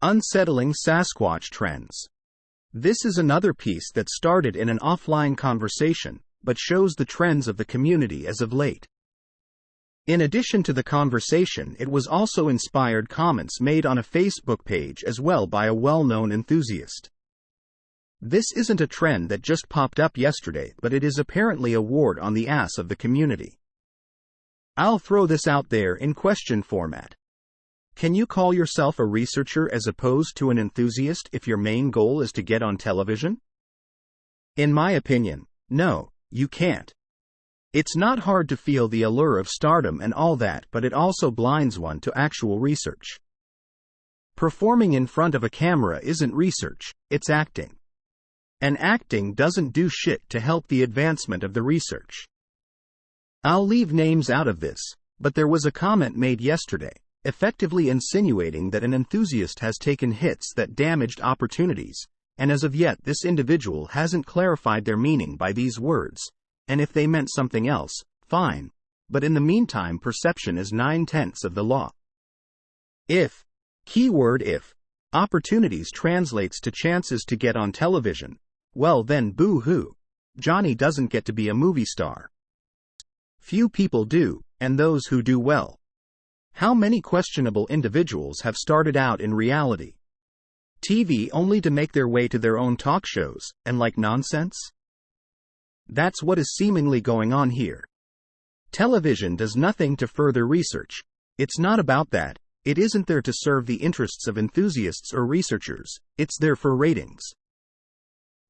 Unsettling Sasquatch trends. This is another piece that started in an offline conversation, but shows the trends of the community as of late. In addition to the conversation, it was also inspired comments made on a Facebook page as well by a well-known enthusiast. This isn't a trend that just popped up yesterday, but it is apparently a wart on the ass of the community. I'll throw this out there in question format. Can you call yourself a researcher as opposed to an enthusiast if your main goal is to get on television? In my opinion, no, you can't. It's not hard to feel the allure of stardom and all that, but it also blinds one to actual research. Performing in front of a camera isn't research, it's acting. And acting doesn't do shit to help the advancement of the research. I'll leave names out of this, but there was a comment made yesterday, effectively insinuating that an enthusiast has taken hits that damaged opportunities, and as of yet this individual hasn't clarified their meaning by these words, and if they meant something else, fine, but in the meantime perception is 9/10 of the law. If, keyword if, opportunities translates to chances to get on television, well then boo-hoo, Johnny doesn't get to be a movie star. Few people do, and those who do well. How many questionable individuals have started out in reality TV only to make their way to their own talk shows, and like nonsense? That's what is seemingly going on here. Television does nothing to further research. It's not about that, it isn't there to serve the interests of enthusiasts or researchers, it's there for ratings.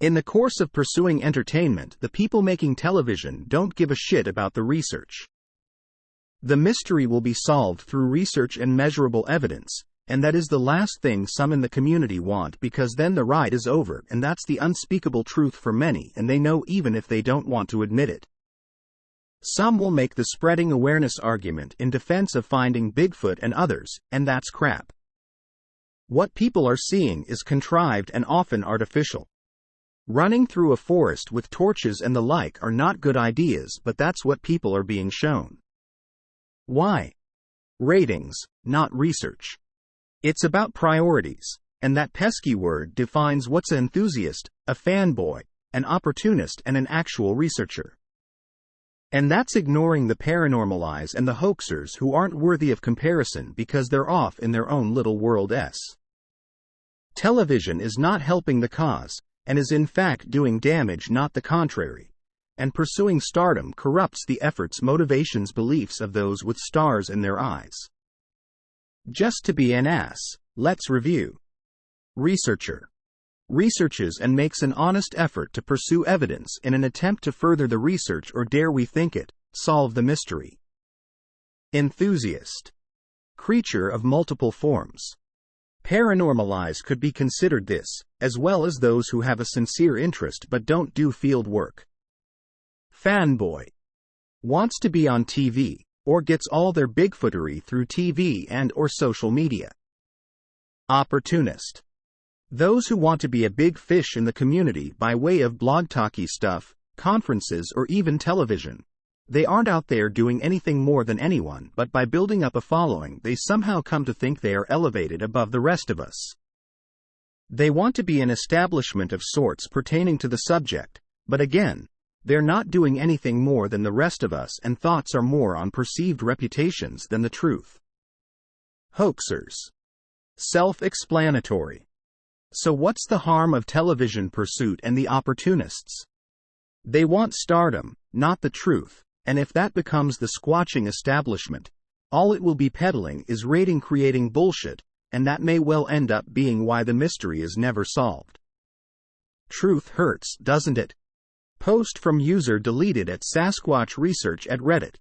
In the course of pursuing entertainment, the people making television don't give a shit about the research. The mystery will be solved through research and measurable evidence, and that is the last thing some in the community want, because then the ride is over, and that's the unspeakable truth for many, and they know even if they don't want to admit it. Some will make the spreading awareness argument in defense of finding Bigfoot and others, and that's crap. What people are seeing is contrived and often artificial. Running through a forest with torches and the like are not good ideas, but that's what people are being shown. Why? Ratings, not research. It's about priorities, and that pesky word defines what's an enthusiast, a fanboy, an opportunist, and an actual researcher. And that's ignoring the paranormalize and the hoaxers who aren't worthy of comparison because they're off in their own little world. Television is not helping the cause, and is in fact doing damage, not the contrary. And pursuing stardom corrupts the efforts, motivations, beliefs of those with stars in their eyes. Just to be an ass, let's review. Researcher. Researches and makes an honest effort to pursue evidence in an attempt to further the research, or dare we think it, solve the mystery. Enthusiast. Creature of multiple forms. Paranormalize could be considered this, as well as those who have a sincere interest but don't do field work. Fanboy. Wants to be on TV, or gets all their Bigfootery through TV and or social media. Opportunist. Those who want to be a big fish in the community by way of blog talky stuff, conferences, or even television. They aren't out there doing anything more than anyone, but by building up a following they somehow come to think they are elevated above the rest of us. They want to be an establishment of sorts pertaining to the subject, but again, they're not doing anything more than the rest of us, and thoughts are more on perceived reputations than the truth. Hoaxers. Self-explanatory. So what's the harm of television pursuit and the opportunists? They want stardom, not the truth, and if that becomes the squatching establishment, all it will be peddling is rating creating bullshit, and that may well end up being why the mystery is never solved. Truth hurts, doesn't it? Post from user deleted at Sasquatch Research at Reddit.